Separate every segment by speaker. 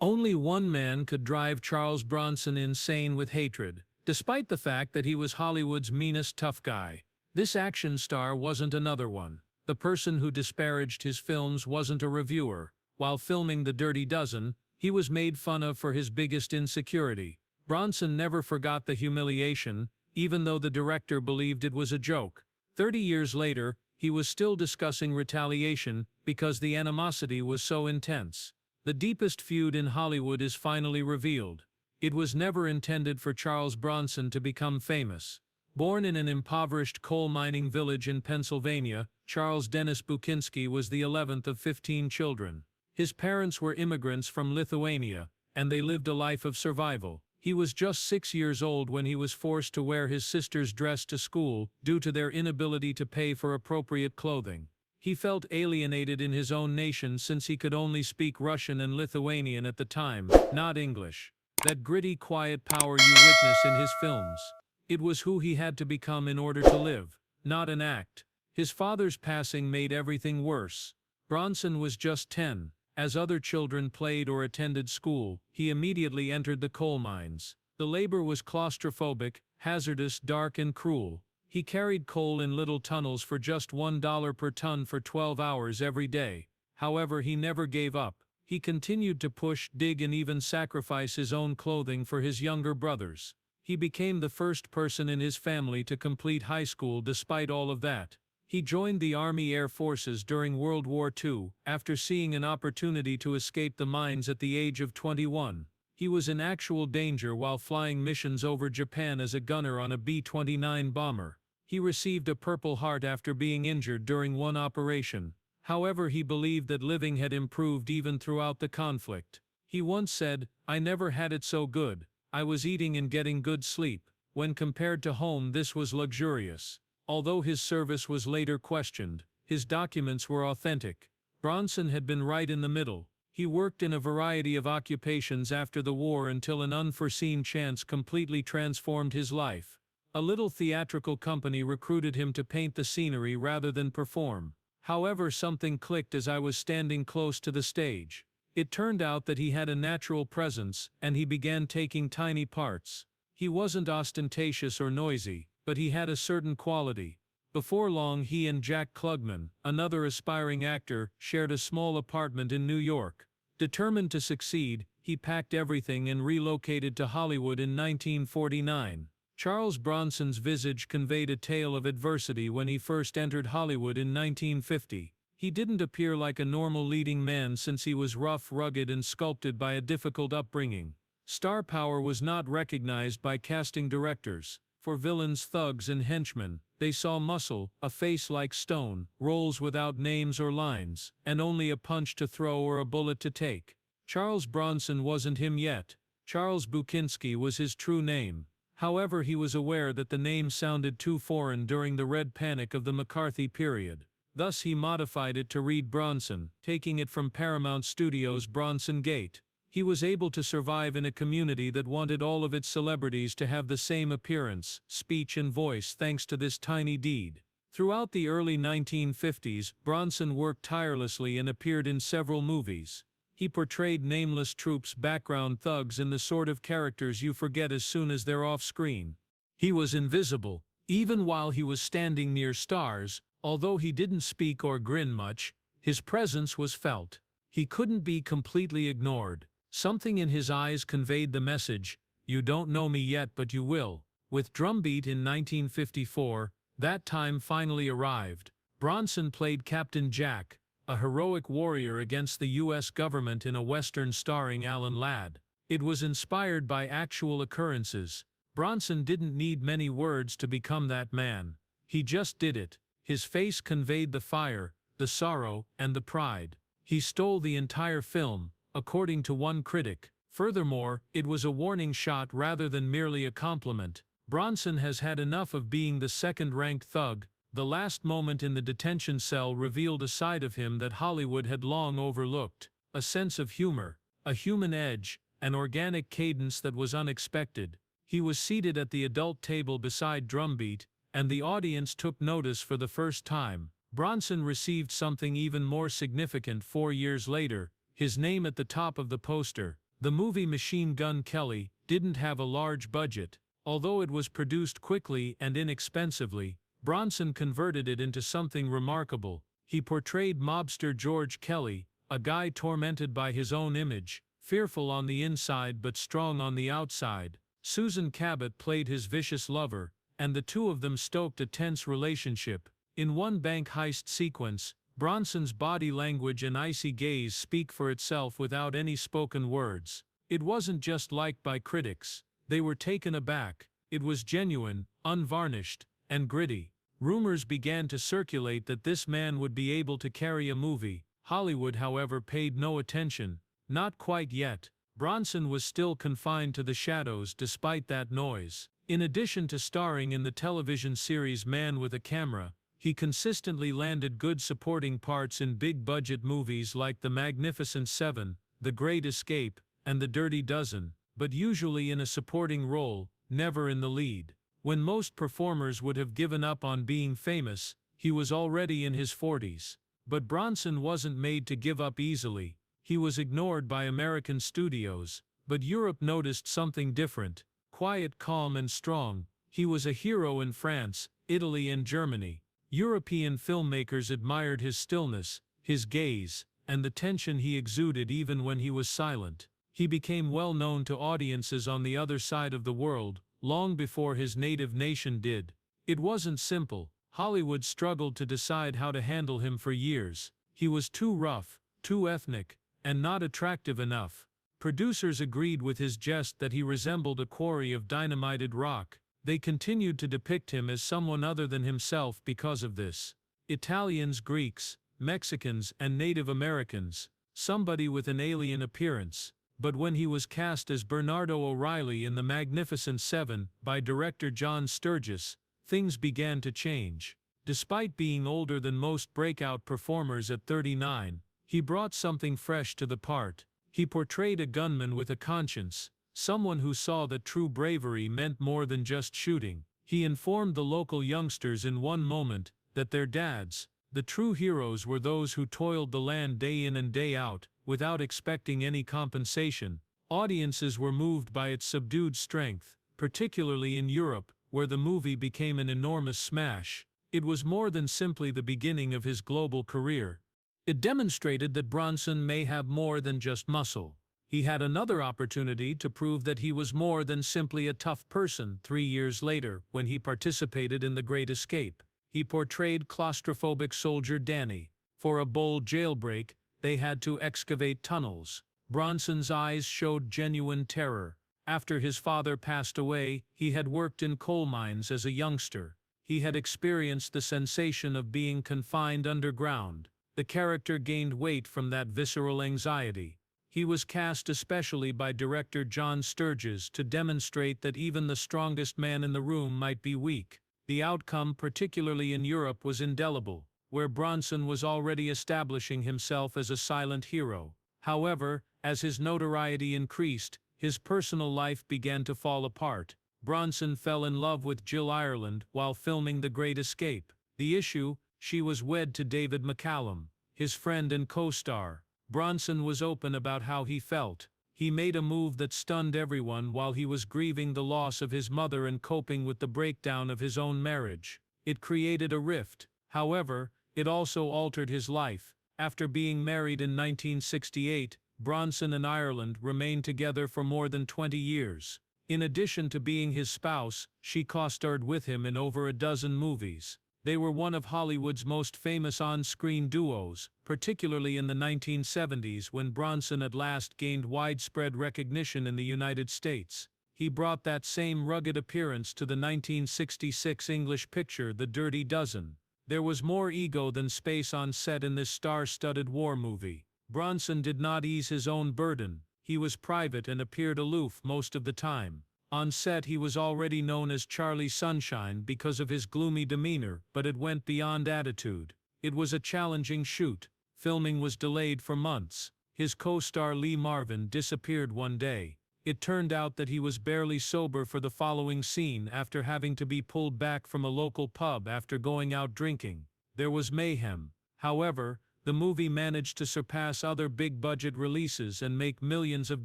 Speaker 1: Only one man could drive Charles Bronson insane with hatred, despite the fact that he was Hollywood's meanest tough guy. This action star wasn't another one. The person who disparaged his films wasn't a reviewer. While filming The Dirty Dozen, he was made fun of for his biggest insecurity. Bronson never forgot the humiliation, even though the director believed it was a joke. 30 years later, he was still discussing retaliation because the animosity was so intense. The deepest feud in Hollywood is finally revealed. It was never intended for Charles Bronson to become famous. Born in an impoverished coal mining village in Pennsylvania, Charles Dennis Bukinski was the 11th of 15 children. His parents were immigrants from Lithuania, and they lived a life of survival. He was just 6 years old when he was forced to wear his sister's dress to school due to their inability to pay for appropriate clothing. He felt alienated in his own nation since he could only speak Russian and Lithuanian at the time, not English. That gritty, quiet power you witness in his films. It was who he had to become in order to live, not an act. His father's passing made everything worse. Bronson was just 10. As other children played or attended school, he immediately entered the coal mines. The labor was claustrophobic, hazardous, dark, and cruel. He carried coal in little tunnels for just $1 per ton for 12 hours every day. However, he never gave up. He continued to push, dig, and even sacrifice his own clothing for his younger brothers. He became the first person in his family to complete high school despite all of that. He joined the Army Air Forces during World War II, after seeing an opportunity to escape the mines at the age of 21. He was in actual danger while flying missions over Japan as a gunner on a B-29 bomber. He received a Purple Heart after being injured during one operation. However, he believed that living had improved even throughout the conflict. He once said, "I never had it so good. I was eating and getting good sleep. When compared to home, this was luxurious." Although his service was later questioned, his documents were authentic. Bronson had been right in the middle. He worked in a variety of occupations after the war until an unforeseen chance completely transformed his life. A little theatrical company recruited him to paint the scenery rather than perform. However, something clicked as I was standing close to the stage. It turned out that he had a natural presence, and he began taking tiny parts. He wasn't ostentatious or noisy, but he had a certain quality. Before long, he and Jack Klugman, another aspiring actor, shared a small apartment in New York. Determined to succeed, he packed everything and relocated to Hollywood in 1949. Charles Bronson's visage conveyed a tale of adversity when he first entered Hollywood in 1950. He didn't appear like a normal leading man since he was rough, rugged, and sculpted by a difficult upbringing. Star power was not recognized by casting directors. For villains, thugs, and henchmen, they saw muscle, a face like stone, roles without names or lines, and only a punch to throw or a bullet to take. Charles Bronson wasn't him yet. Charles Bukinski was his true name. However, he was aware that the name sounded too foreign during the Red Panic of the McCarthy period. Thus he modified it to read Bronson, taking it from Paramount Studios' Bronson Gate. He was able to survive in a community that wanted all of its celebrities to have the same appearance, speech, and voice thanks to this tiny deed. Throughout the early 1950s, Bronson worked tirelessly and appeared in several movies. He portrayed nameless troops, background thugs, and the sort of characters you forget as soon as they're off screen. He was invisible, even while he was standing near stars. Although he didn't speak or grin much, his presence was felt. He couldn't be completely ignored. Something in his eyes conveyed the message, "You don't know me yet, but you will." With Drumbeat in 1954, that time finally arrived. Bronson played Captain Jack, a heroic warrior against the U.S. government in a western starring Alan Ladd. It was inspired by actual occurrences. Bronson didn't need many words to become that man. He just did it. His face conveyed the fire, the sorrow, and the pride. He stole the entire film, according to one critic. Furthermore, it was a warning shot rather than merely a compliment. Bronson has had enough of being the second-ranked thug. The last moment in the detention cell revealed a side of him that Hollywood had long overlooked. A sense of humor, a human edge, an organic cadence that was unexpected. He was seated at the adult table beside Drumbeat, and the audience took notice for the first time. Bronson received something even more significant 4 years later, his name at the top of the poster. The movie Machine Gun Kelly didn't have a large budget. Although it was produced quickly and inexpensively, Bronson converted it into something remarkable. He portrayed mobster George Kelly, a guy tormented by his own image, fearful on the inside but strong on the outside. Susan Cabot played his vicious lover, and the two of them stoked a tense relationship. In one bank heist sequence, Bronson's body language and icy gaze speak for itself without any spoken words. It wasn't just liked by critics. They were taken aback. It was genuine, unvarnished, and gritty. Rumors began to circulate that this man would be able to carry a movie. Hollywood, however, paid no attention. Not quite yet. Bronson was still confined to the shadows despite that noise. In addition to starring in the television series Man with a Camera, he consistently landed good supporting parts in big-budget movies like The Magnificent Seven, The Great Escape, and The Dirty Dozen, but usually in a supporting role, never in the lead. When most performers would have given up on being famous, he was already in his 40s. But Bronson wasn't made to give up easily. He was ignored by American studios, but Europe noticed something different. Quiet, calm, and strong, he was a hero in France, Italy, and Germany. European filmmakers admired his stillness, his gaze, and the tension he exuded even when he was silent. He became well known to audiences on the other side of the world, long before his native nation did. It wasn't simple. Hollywood struggled to decide how to handle him for years. He was too rough, too ethnic, and not attractive enough. Producers agreed with his jest that he resembled a quarry of dynamited rock. They continued to depict him as someone other than himself because of this. Italians, Greeks, Mexicans, and Native Americans, somebody with an alien appearance. But when he was cast as Bernardo O'Reilly in The Magnificent Seven by director John Sturges, things began to change. Despite being older than most breakout performers at 39, he brought something fresh to the part. He portrayed a gunman with a conscience, someone who saw that true bravery meant more than just shooting. He informed the local youngsters in one moment that their dads, the true heroes, were those who toiled the land day in and day out, without expecting any compensation. Audiences were moved by its subdued strength, particularly in Europe, where the movie became an enormous smash. It was more than simply the beginning of his global career. It demonstrated that Bronson may have more than just muscle. He had another opportunity to prove that he was more than simply a tough person 3 years later when he participated in The Great Escape. He portrayed claustrophobic soldier Danny. For a bold jailbreak, they had to excavate tunnels. Bronson's eyes showed genuine terror. After his father passed away, he had worked in coal mines as a youngster. He had experienced the sensation of being confined underground. The character gained weight from that visceral anxiety. He was cast especially by director John Sturges to demonstrate that even the strongest man in the room might be weak. The outcome, particularly in Europe, was indelible, where Bronson was already establishing himself as a silent hero. However, as his notoriety increased, his personal life began to fall apart. Bronson fell in love with Jill Ireland while filming The Great Escape. The issue: she was wed to David McCallum, his friend and co-star. Bronson was open about how he felt. He made a move that stunned everyone while he was grieving the loss of his mother and coping with the breakdown of his own marriage. It created a rift. However, it also altered his life. After being married in 1968, Bronson and Ireland remained together for more than 20 years. In addition to being his spouse, she co-starred with him in over a dozen movies. They were one of Hollywood's most famous on-screen duos, particularly in the 1970s when Bronson at last gained widespread recognition in the United States. He brought that same rugged appearance to the 1966 English picture The Dirty Dozen. There was more ego than space on set in this star-studded war movie. Bronson did not ease his own burden. He was private and appeared aloof most of the time. On set he was already known as Charlie Sunshine because of his gloomy demeanor, but it went beyond attitude. It was a challenging shoot. Filming was delayed for months. His co-star Lee Marvin disappeared one day. It turned out that he was barely sober for the following scene after having to be pulled back from a local pub after going out drinking. There was mayhem. However, the movie managed to surpass other big-budget releases and make millions of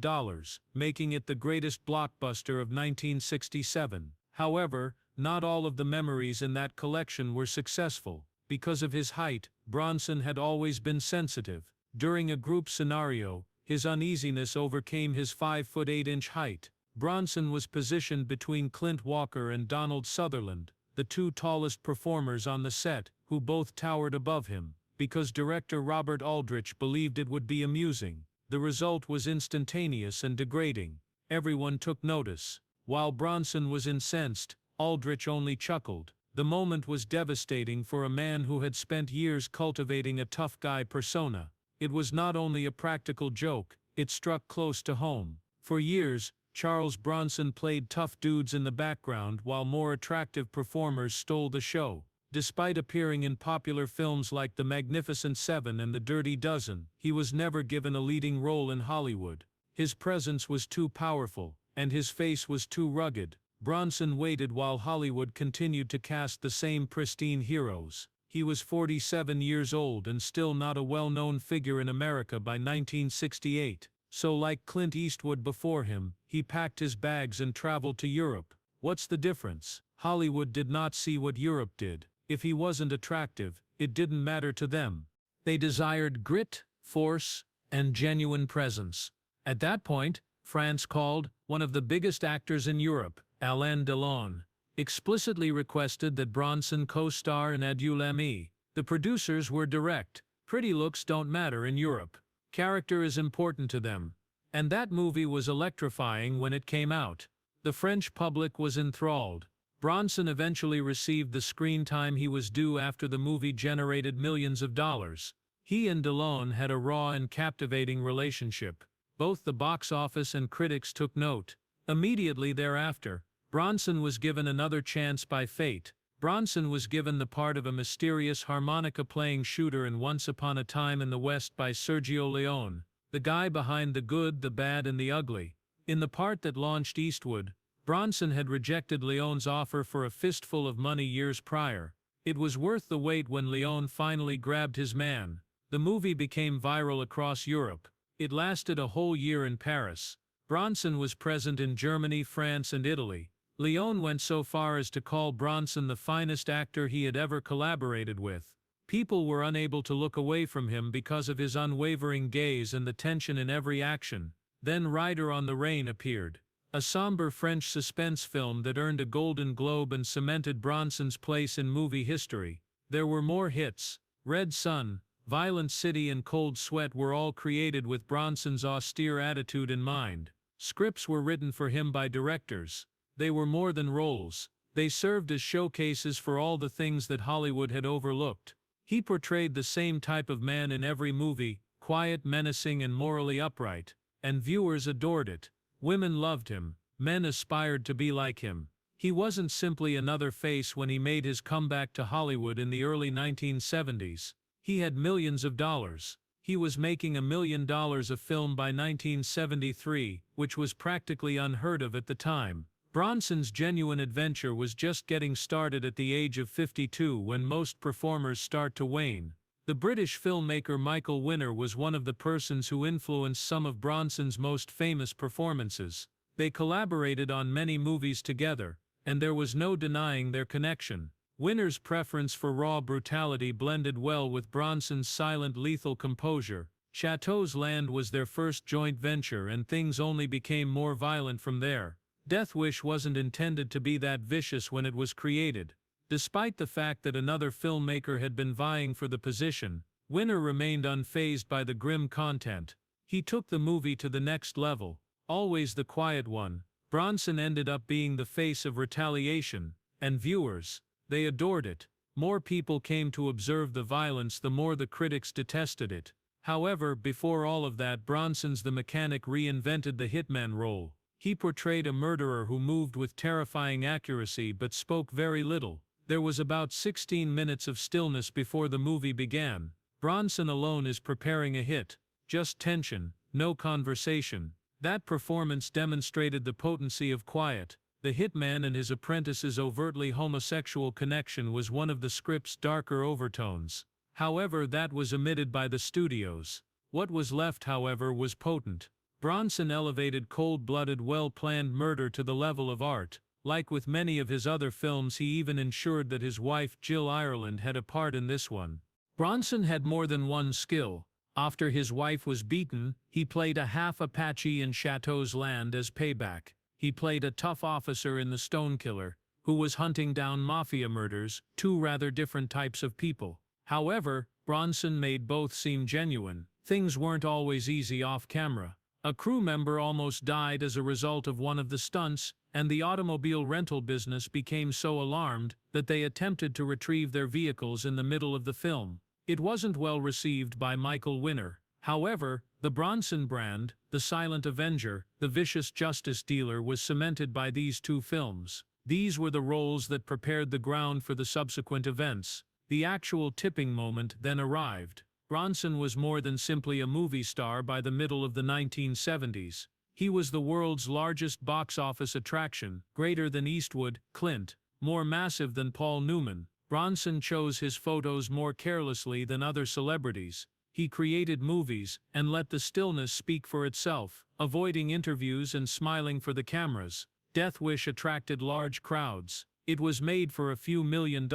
Speaker 1: dollars, making it the greatest blockbuster of 1967. However, not all of the memories in that collection were successful. Because of his height, Bronson had always been sensitive. During a group scenario, his uneasiness overcame his 5'8" height. Bronson was positioned between Clint Walker and Donald Sutherland, the two tallest performers on the set, who both towered above him. Because director Robert Aldrich believed it would be amusing, the result was instantaneous and degrading. Everyone took notice. While Bronson was incensed, Aldrich only chuckled. The moment was devastating for a man who had spent years cultivating a tough guy persona. It was not only a practical joke, it struck close to home. For years, Charles Bronson played tough dudes in the background while more attractive performers stole the show. Despite appearing in popular films like The Magnificent Seven and The Dirty Dozen, he was never given a leading role in Hollywood. His presence was too powerful, and his face was too rugged. Bronson waited while Hollywood continued to cast the same pristine heroes. He was 47 years old and still not a well-known figure in America by 1968. So like Clint Eastwood before him, he packed his bags and traveled to Europe. What's the difference? Hollywood did not see what Europe did. If he wasn't attractive, it didn't matter to them. They desired grit, force, and genuine presence. At that point, France called one of the biggest actors in Europe, Alain Delon, explicitly requested that Bronson co-star in Adieu l'ami. The producers were direct. Pretty looks don't matter in Europe. Character is important to them. And that movie was electrifying when it came out. The French public was enthralled. Bronson eventually received the screen time he was due after the movie generated millions of dollars. He and Delon had a raw and captivating relationship. Both the box office and critics took note. Immediately thereafter, Bronson was given another chance by fate. Bronson was given the part of a mysterious harmonica-playing shooter in Once Upon a Time in the West by Sergio Leone, the guy behind The Good, the Bad and the Ugly. In the part that launched Eastwood, Bronson had rejected Leone's offer for a fistful of money years prior. It was worth the wait when Leone finally grabbed his man. The movie became viral across Europe. It lasted a whole year in Paris. Bronson was present in Germany, France and Italy. Leone went so far as to call Bronson the finest actor he had ever collaborated with. People were unable to look away from him because of his unwavering gaze and the tension in every action. Then Rider on the Rain appeared, a somber French suspense film that earned a Golden Globe and cemented Bronson's place in movie history. There were more hits. Red Sun, Violent City and Cold Sweat were all created with Bronson's austere attitude in mind. Scripts were written for him by directors. They were more than roles. They served as showcases for all the things that Hollywood had overlooked. He portrayed the same type of man in every movie, quiet, menacing and morally upright. And viewers adored it. Women loved him. Men aspired to be like him. He wasn't simply another face when he made his comeback to Hollywood in the early 1970s. He had millions of dollars. He was making $1 million a film by 1973, which was practically unheard of at the time. Bronson's genuine adventure was just getting started at the age of 52 when most performers start to wane. The British filmmaker Michael Winner was one of the persons who influenced some of Bronson's most famous performances. They collaborated on many movies together, and there was no denying their connection. Winner's preference for raw brutality blended well with Bronson's silent, lethal composure. Chateau's Land was their first joint venture and things only became more violent from there. Death Wish wasn't intended to be that vicious when it was created. Despite the fact that another filmmaker had been vying for the position, Winner remained unfazed by the grim content. He took the movie to the next level. Always the quiet one, Bronson ended up being the face of Retaliation, and viewers, they adored it. More people came to observe the violence, the more the critics detested it. However, before all of that, Bronson's The Mechanic reinvented the hitman role. He portrayed a murderer who moved with terrifying accuracy but spoke very little. There was about 16 minutes of stillness before the movie began. Bronson alone is preparing a hit. Just tension, no conversation. That performance demonstrated the potency of quiet. The hitman and his apprentice's overtly homosexual connection was one of the script's darker overtones. However, that was omitted by the studios. What was left, however, was potent. Bronson elevated cold-blooded, well-planned murder to the level of art. Like with many of his other films, he even ensured that his wife Jill Ireland had a part in this one. Bronson had more than one skill. After his wife was beaten, he played a half Apache in Chateau's Land as payback. He played a tough officer in The Stone Killer, who was hunting down mafia murders, two rather different types of people. However, Bronson made both seem genuine. Things weren't always easy off camera. A crew member almost died as a result of one of the stunts, and the automobile rental business became so alarmed that they attempted to retrieve their vehicles in the middle of the film. It wasn't well received by Michael Winner. However, the Bronson brand, the silent avenger, the vicious justice dealer, was cemented by these two films. These were the roles that prepared the ground for the subsequent events. The actual tipping moment then arrived. Bronson was more than simply a movie star by the middle of the 1970s. He was the world's largest box office attraction, greater than Eastwood, Clint, more massive than Paul Newman. Bronson chose his photos more carelessly than other celebrities. He created movies and let the stillness speak for itself, avoiding interviews and smiling for the cameras. Death Wish attracted large crowds. It was made for a few $1 million,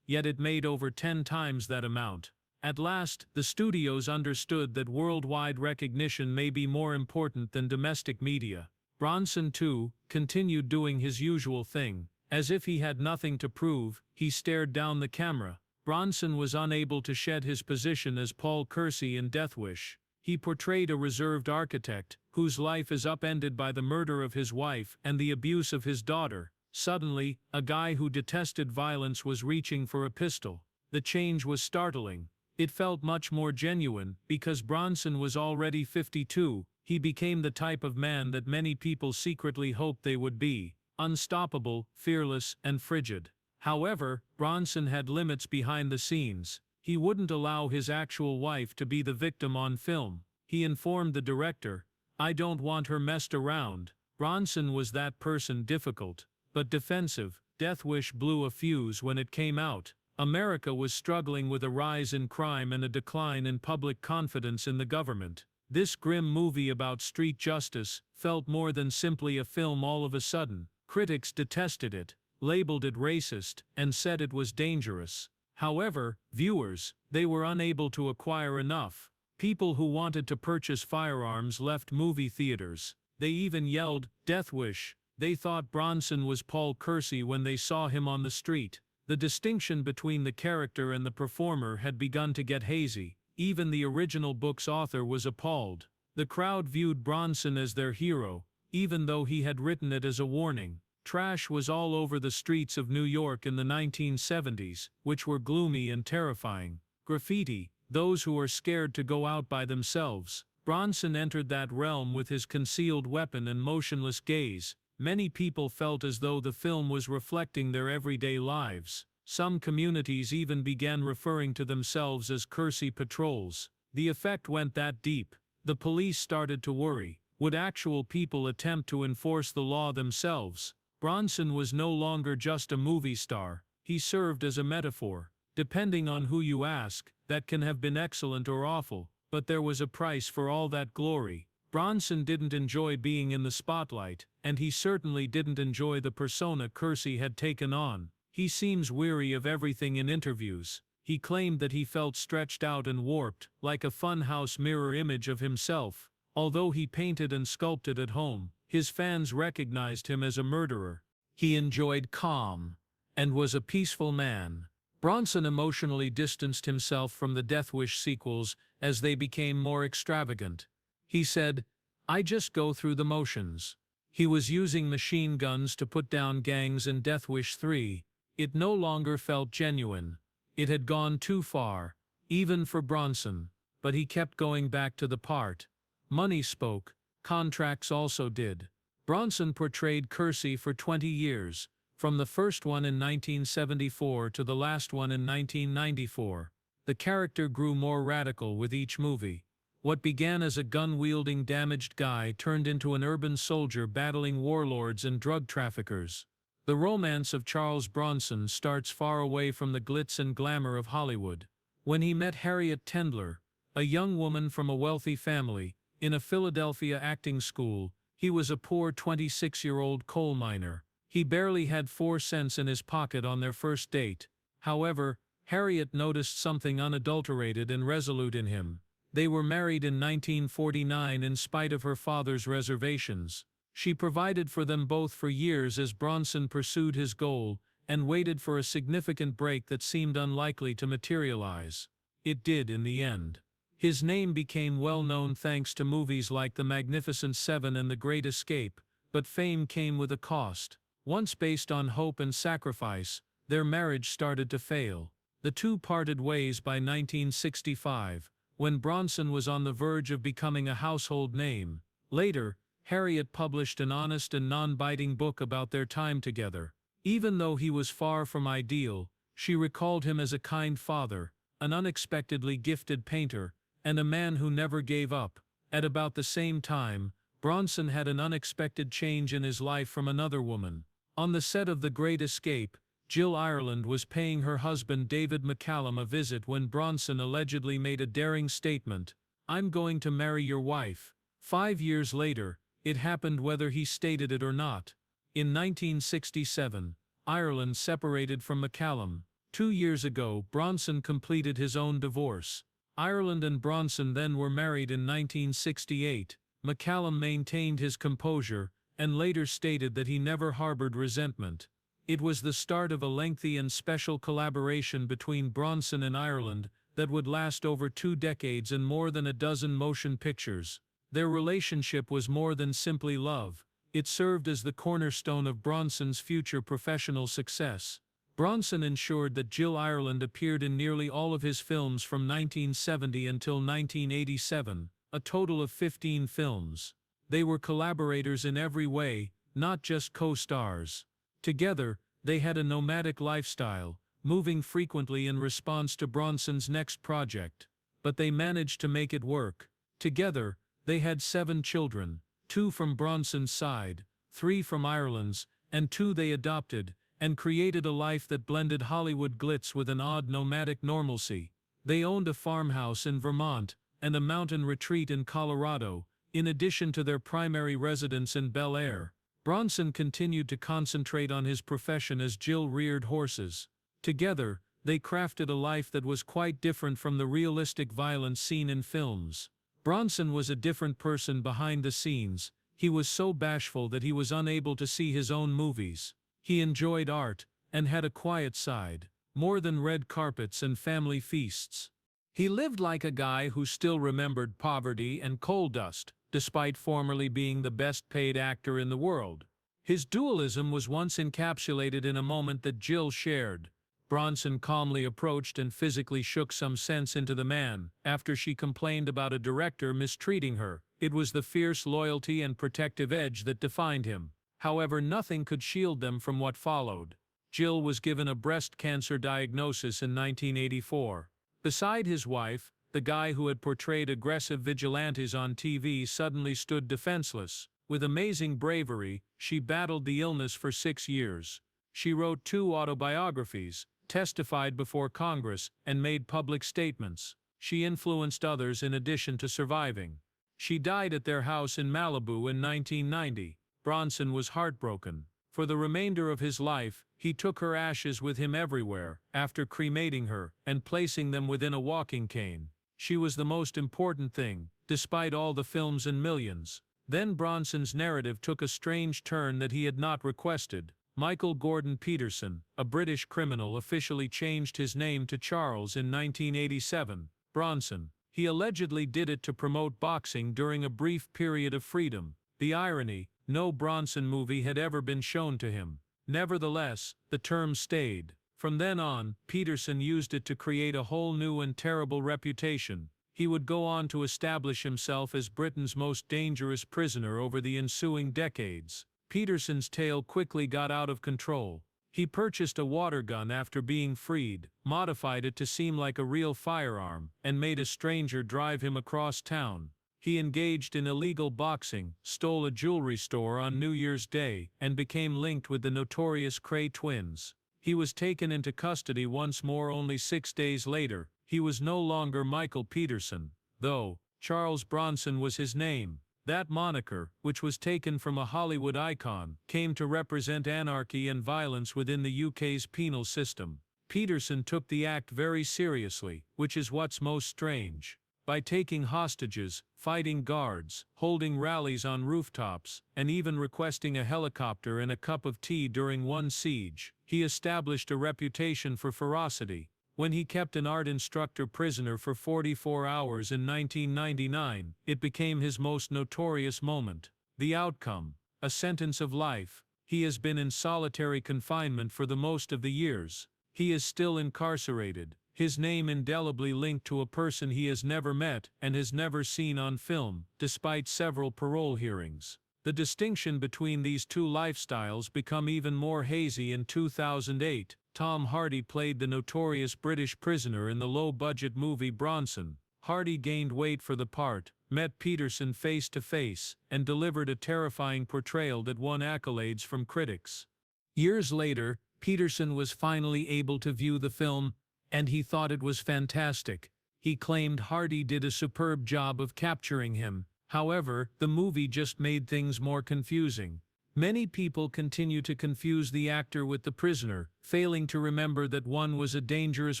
Speaker 1: yet it made over 10 times that amount. At last, the studios understood that worldwide recognition may be more important than domestic media. Bronson, too, continued doing his usual thing. As if he had nothing to prove, he stared down the camera. Bronson was unable to shed his position as Paul Kersey in Death Wish. He portrayed a reserved architect, whose life is upended by the murder of his wife and the abuse of his daughter. Suddenly, a guy who detested violence was reaching for a pistol. The change was startling. It felt much more genuine, because Bronson was already 52. He became the type of man that many people secretly hoped they would be: unstoppable, fearless, and frigid. However, Bronson had limits behind the scenes. He wouldn't allow his actual wife to be the victim on film. He informed the director, "I don't want her messed around." Bronson was that person, difficult, but defensive. Death Wish blew a fuse when it came out. America was struggling with a rise in crime and a decline in public confidence in the government. This grim movie about street justice felt more than simply a film all of a sudden. Critics detested it, labeled it racist, and said it was dangerous. However, viewers, they were unable to acquire enough. People who wanted to purchase firearms left movie theaters. They even yelled, "Death Wish." They thought Bronson was Paul Kersey when they saw him on the street. The distinction between the character and the performer had begun to get hazy. Even the original book's author was appalled. The crowd viewed Bronson as their hero, even though he had written it as a warning. Trash was all over the streets of New York in the 1970s, which were gloomy and terrifying. Graffiti, those who are scared to go out by themselves. Bronson entered that realm with his concealed weapon and motionless gaze. Many people felt as though the film was reflecting their everyday lives. Some communities even began referring to themselves as Kersey patrols. The effect went that deep. The police started to worry. Would actual people attempt to enforce the law themselves? Bronson was no longer just a movie star. He served as a metaphor. Depending on who you ask, that can have been excellent or awful, but there was a price for all that glory. Bronson didn't enjoy being in the spotlight, and he certainly didn't enjoy the persona Kersey had taken on. He seems weary of everything in interviews. He claimed that he felt stretched out and warped, like a funhouse mirror image of himself. Although he painted and sculpted at home, his fans recognized him as a murderer. He enjoyed calm and was a peaceful man. Bronson emotionally distanced himself from the Death Wish sequels as they became more extravagant. He said, "I just go through the motions." He was using machine guns to put down gangs in Death Wish 3. It no longer felt genuine. It had gone too far, even for Bronson. But he kept going back to the part. Money spoke. Contracts also did. Bronson portrayed Kersey for 20 years, from the first one in 1974 to the last one in 1994. The character grew more radical with each movie. What began as a gun-wielding damaged guy turned into an urban soldier battling warlords and drug traffickers. The romance of Charles Bronson starts far away from the glitz and glamour of Hollywood. When he met Harriet Tendler, a young woman from a wealthy family, in a Philadelphia acting school, he was a poor 26-year-old coal miner. He barely had 4 cents in his pocket on their first date. However, Harriet noticed something unadulterated and resolute in him. They were married in 1949 in spite of her father's reservations. She provided for them both for years as Bronson pursued his goal and waited for a significant break that seemed unlikely to materialize. It did in the end. His name became well known thanks to movies like The Magnificent Seven and The Great Escape, but fame came with a cost. Once based on hope and sacrifice, their marriage started to fail. The two parted ways by 1965, when Bronson was on the verge of becoming a household name. Later, Harriet published an honest and non-biting book about their time together. Even though he was far from ideal, she recalled him as a kind father, an unexpectedly gifted painter, and a man who never gave up. At about the same time, Bronson had an unexpected change in his life from another woman. On the set of The Great Escape, Jill Ireland was paying her husband David McCallum a visit when Bronson allegedly made a daring statement, "I'm going to marry your wife." 5 years later, it happened whether he stated it or not. In 1967, Ireland separated from McCallum. 2 years ago, Bronson completed his own divorce. Ireland and Bronson then were married in 1968. McCallum maintained his composure and later stated that he never harbored resentment. It was the start of a lengthy and special collaboration between Bronson and Ireland that would last over 2 decades and more than a dozen motion pictures. Their relationship was more than simply love. It served as the cornerstone of Bronson's future professional success. Bronson ensured that Jill Ireland appeared in nearly all of his films from 1970 until 1987, a total of 15 films. They were collaborators in every way, not just co-stars. Together, they had a nomadic lifestyle, moving frequently in response to Bronson's next project. But they managed to make it work. Together, they had 7 children, 2 from Bronson's side, 3 from Ireland's, and 2 they adopted, and created a life that blended Hollywood glitz with an odd nomadic normalcy. They owned a farmhouse in Vermont and a mountain retreat in Colorado, in addition to their primary residence in Bel Air. Bronson continued to concentrate on his profession as Jill reared horses. Together, they crafted a life that was quite different from the realistic violence seen in films. Bronson was a different person behind the scenes. He was so bashful that he was unable to see his own movies. He enjoyed art, and had a quiet side, more than red carpets and family feasts. He lived like a guy who still remembered poverty and coal dust, despite formerly being the best-paid actor in the world. His dualism was once encapsulated in a moment that Jill shared. Bronson calmly approached and physically shook some sense into the man, after she complained about a director mistreating her. It was the fierce loyalty and protective edge that defined him. However, nothing could shield them from what followed. Jill was given a breast cancer diagnosis in 1984. Beside his wife, the guy who had portrayed aggressive vigilantes on TV suddenly stood defenseless. With amazing bravery, she battled the illness for 6 years. She wrote 2 autobiographies, testified before Congress, and made public statements. She influenced others in addition to surviving. She died at their house in Malibu in 1990. Bronson was heartbroken. For the remainder of his life, he took her ashes with him everywhere, after cremating her and placing them within a walking cane. She was the most important thing, despite all the films and millions. Then Bronson's narrative took a strange turn that he had not requested. Michael Gordon Peterson, a British criminal, officially changed his name to Charles in 1987. Bronson. He allegedly did it to promote boxing during a brief period of freedom. The irony, no Bronson movie had ever been shown to him. Nevertheless, the term stayed. From then on, Peterson used it to create a whole new and terrible reputation. He would go on to establish himself as Britain's most dangerous prisoner over the ensuing decades. Peterson's tale quickly got out of control. He purchased a water gun after being freed, modified it to seem like a real firearm, and made a stranger drive him across town. He engaged in illegal boxing, stole a jewelry store on New Year's Day, and became linked with the notorious Cray twins. He was taken into custody once more only 6 days later. He was no longer Michael Peterson, though Charles Bronson was his name. That moniker, which was taken from a Hollywood icon, came to represent anarchy and violence within the UK's penal system. Peterson took the act very seriously, which is what's most strange. By taking hostages, fighting guards, holding rallies on rooftops, and even requesting a helicopter and a cup of tea during one siege, he established a reputation for ferocity. When he kept an art instructor prisoner for 44 hours in 1999, it became his most notorious moment. The outcome: a sentence of life. He has been in solitary confinement for the most of the years. He is still incarcerated, his name indelibly linked to a person he has never met and has never seen on film, despite several parole hearings. The distinction between these two lifestyles became even more hazy in 2008. Tom Hardy played the notorious British prisoner in the low-budget movie Bronson. Hardy gained weight for the part, met Peterson face to face, and delivered a terrifying portrayal that won accolades from critics. Years later, Peterson was finally able to view the film, and he thought it was fantastic. He claimed Hardy did a superb job of capturing him. However, the movie just made things more confusing. Many people continue to confuse the actor with the prisoner, failing to remember that one was a dangerous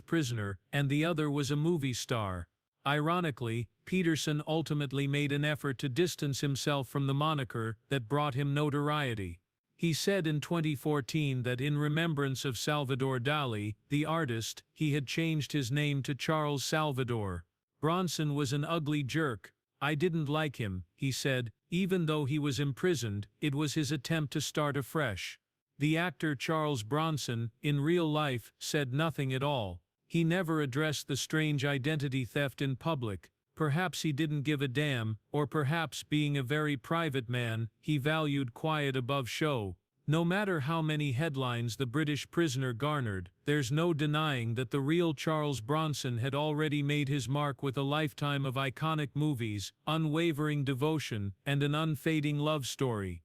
Speaker 1: prisoner and the other was a movie star. Ironically, Peterson ultimately made an effort to distance himself from the moniker that brought him notoriety. He said in 2014 that in remembrance of Salvador Dali, the artist, he had changed his name to Charles Salvador. Bronson was an ugly jerk. I didn't like him, he said. Even though he was imprisoned, it was his attempt to start afresh. The actor Charles Bronson, in real life, said nothing at all. He never addressed the strange identity theft in public. Perhaps he didn't give a damn, or perhaps, being a very private man, he valued quiet above show. No matter how many headlines the British prisoner garnered, there's no denying that the real Charles Bronson had already made his mark with a lifetime of iconic movies, unwavering devotion, and an unfading love story.